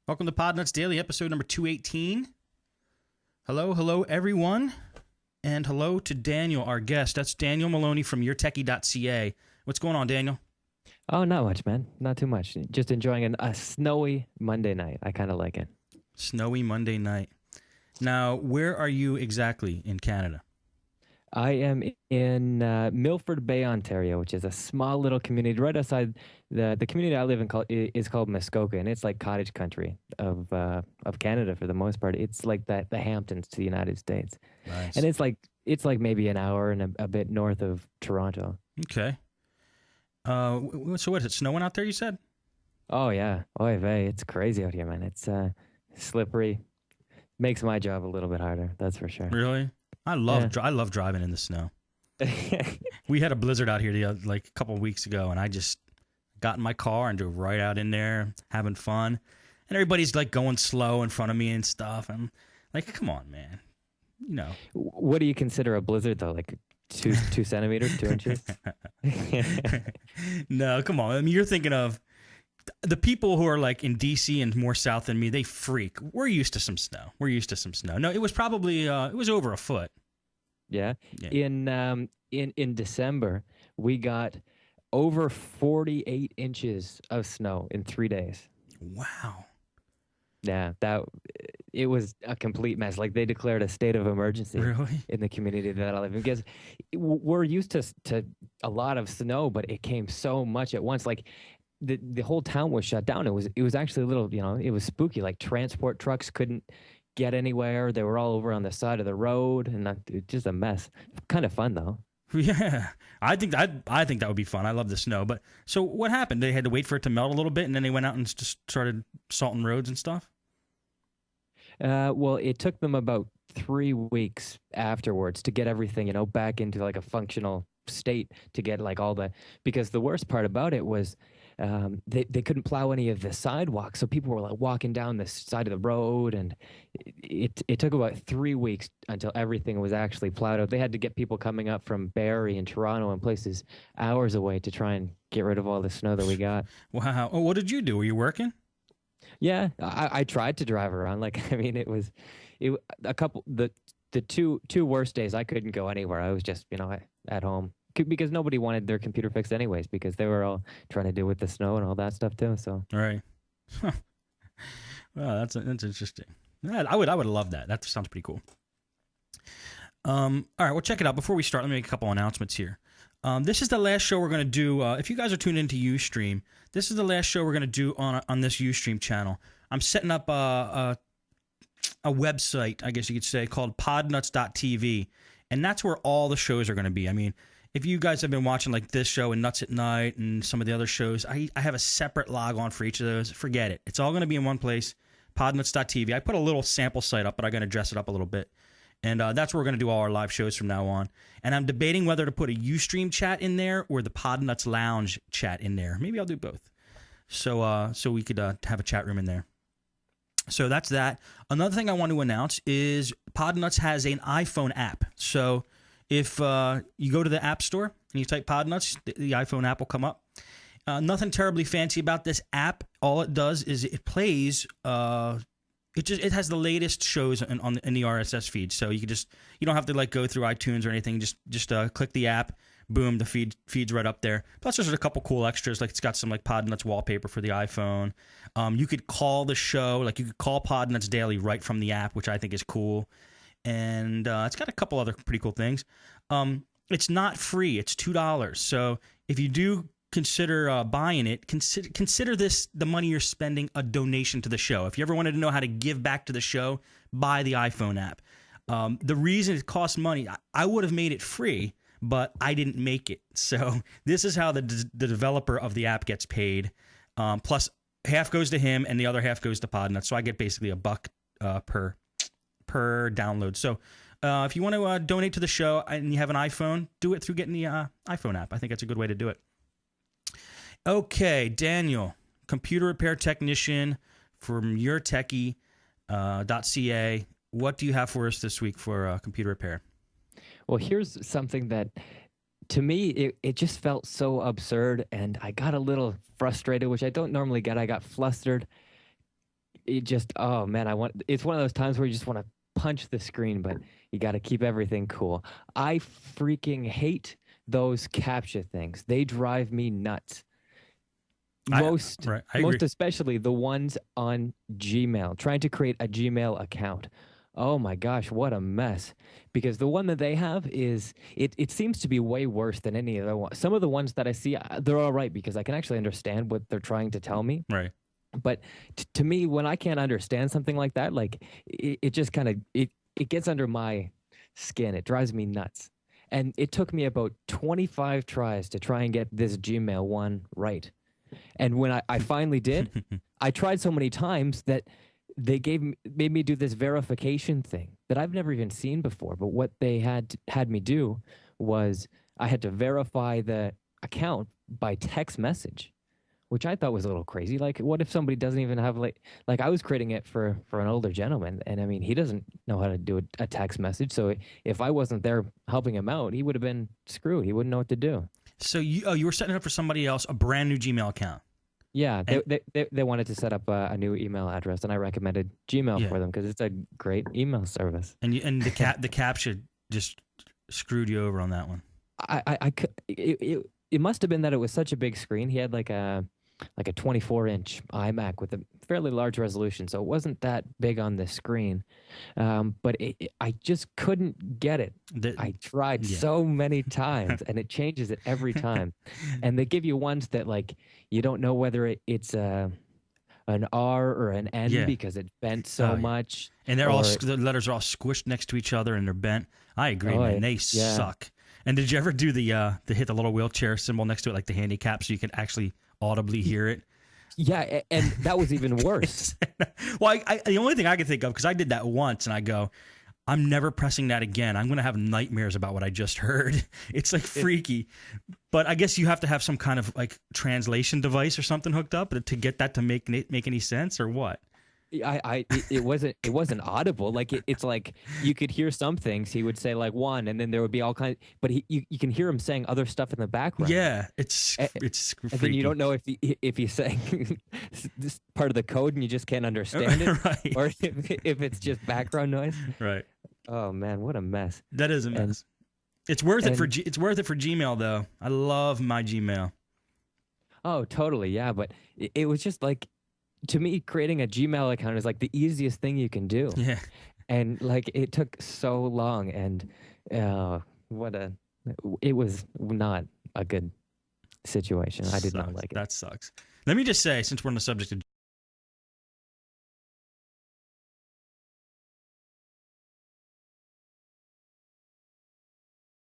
Welcome to Podnutz Daily, episode number 218. Hello, everyone. And hello to Daniel, our guest. That's Daniel Maloney from yourtechie.ca. What's going on, Daniel? Oh, not much, man. Not too much. Just enjoying a snowy Monday night. I kind of like it. Snowy Monday night. Now, where are you exactly in Canada? I am in Milford Bay, Ontario, which is a small little community right outside the community I live in is called Muskoka, and it's like cottage country of Canada for the most part. It's like the Hamptons to the United States. Nice. And it's like maybe an hour and a bit north of Toronto. Okay. So what is it, snowing out there, you said? Oh yeah, oy vey, it's crazy out here, man. It's slippery. Makes my job a little bit harder, that's for sure. Really? I love driving in the snow. We had a blizzard out here a couple of weeks ago, and I just got in my car and drove right out in there, having fun. And everybody's like going slow in front of me and stuff. I'm like, come on, man. You know. What do you consider a blizzard, though? Like two centimeters, 2 inches? No, come on. I mean, you're thinking of the people who are like in DC and more south than me. They freak. We're used to some snow. No, it was probably it was over a foot. Yeah. In December, we got over 48 inches of snow in 3 days. Wow. Yeah, it was a complete mess. Like they declared a state of emergency in the community that I live in because we're used to a lot of snow, but it came so much at once. Like the whole town was shut down. It was actually a little, it was spooky. Like transport trucks couldn't get anywhere. They were all over on the side of the road, and just a mess. Kind of fun though. Yeah, I think that would be fun. I love the snow. But so what happened? They had to wait for it to melt a little bit, and then they went out and just started salting roads and stuff. Well, it took them about 3 weeks afterwards to get everything, back into like a functional state to get like because the worst part about it was they couldn't plow any of the sidewalks. So people were like walking down the side of the road, and it took about 3 weeks until everything was actually plowed out. They had to get people coming up from Barrie and Toronto and places hours away to try and get rid of all the snow that we got. Wow. Oh, what did you do? Were you working? Yeah, I tried to drive around. Like, I mean, the two worst days I couldn't go anywhere. I was just, at home because nobody wanted their computer fixed anyways because they were all trying to deal with the snow and all that stuff too. So all right. Well, that's interesting. I would love that. That sounds pretty cool. All right, well, check it out. Before we start, let me make a couple announcements here. This is the last show we're going to do. If you guys are tuned into Ustream, this is the last show we're going to do on this Ustream channel. I'm setting up a website, I guess you could say, called Podnutz.tv, and that's where all the shows are going to be. I mean, if you guys have been watching like this show and Nuts at Night and some of the other shows, I have a separate log on for each of those. Forget it. It's all going to be in one place, Podnutz.tv. I put a little sample site up, but I'm going to dress it up a little bit. And that's where we're going to do all our live shows from now on. And I'm debating whether to put a Ustream chat in there or the Podnutz Lounge chat in there. Maybe I'll do both. So we could have a chat room in there. So that's that. Another thing I want to announce is Podnutz has an iPhone app. So if you go to the App Store and you type Podnutz, the iPhone app will come up. Nothing terribly fancy about this app. All it does is it plays... It has the latest shows in the RSS feed, so you don't have to like go through iTunes or anything. Just click the app, boom, the feed's right up there. Plus, there's a couple cool extras, like it's got some like Podnutz wallpaper for the iPhone. You could call the show, like you could call Podnutz Daily right from the app, which I think is cool. And it's got a couple other pretty cool things. It's not free; it's $2. So if you do consider buying it, consider this, the money you're spending, a donation to the show. If you ever wanted to know how to give back to the show, buy the iPhone app. The reason it costs money, I would have made it free, but I didn't make it. So this is how the developer of the app gets paid. Plus half goes to him and the other half goes to Podnutz. So I get basically $1 per download. So if you want to donate to the show and you have an iPhone, do it through getting the iPhone app. I think that's a good way to do it. Okay, Daniel, computer repair technician from yourtechie.ca. What do you have for us this week for computer repair? Well, here's something that, to me, it just felt so absurd, and I got a little frustrated, which I don't normally get. I got flustered. it just, oh man, it's one of those times where you just want to punch the screen, but you got to keep everything cool. I freaking hate those CAPTCHA things. They drive me nuts. Most, right, I most agree. especially the ones on Gmail, trying to create a Gmail account. Oh my gosh, what a mess. Because the one that they have it seems to be way worse than any other one. Some of the ones that I see, they're all right because I can actually understand what they're trying to tell me. Right. But to me, when I can't understand something like that, like it just kind of it gets under my skin. It drives me nuts. And it took me about 25 tries to try and get this Gmail one right. And when I finally did, I tried so many times that they made me do this verification thing that I've never even seen before. But what they had me do was I had to verify the account by text message, which I thought was a little crazy. Like, what if somebody doesn't even have like I was creating it for an older gentleman, and I mean he doesn't know how to do a text message. So if I wasn't there helping him out, he would have been screwed. He wouldn't know what to do. So you were setting it up for somebody else, a brand new Gmail account. Yeah, And, they wanted to set up a new email address, and I recommended Gmail yeah. for them because it's a great email service. And the CAPTCHA just screwed you over on that one. It must have been that it was such a big screen. He had like a 24-inch iMac with a fairly large resolution, so it wasn't that big on the screen. But I just couldn't get it. I tried so many times, and it changes it every time. And they give you ones that like you don't know whether it's an R or an N because it bent so much. And the letters are all squished next to each other and they're bent. I agree, man. They suck. And did you ever do the hit the little wheelchair symbol next to it, like the handicap, so you can actually audibly hear it? Yeah, and that was even worse. Well, the only thing I can think of, because I did that once, and I go, I'm never pressing that again. I'm going to have nightmares about what I just heard. It's like freaky. But I guess you have to have some kind of like translation device or something hooked up to get that to make any sense, or what? It wasn't audible. Like it's like you could hear some things. He would say like one, and then there would be all kinds. But you can hear him saying other stuff in the background. Yeah, it's freaky. And then you don't know if he's saying this part of the code and you just can't understand it, right. Or if it's just background noise. Right. Oh man, what a mess. That is a mess. It's worth it for Gmail though. I love my Gmail. Oh, totally. Yeah, but it was just like, to me, creating a Gmail account is like the easiest thing you can do. Yeah. And like it took so long, and it was not a good situation. I did not like it. That sucks. Let me just say, since we're on the subject of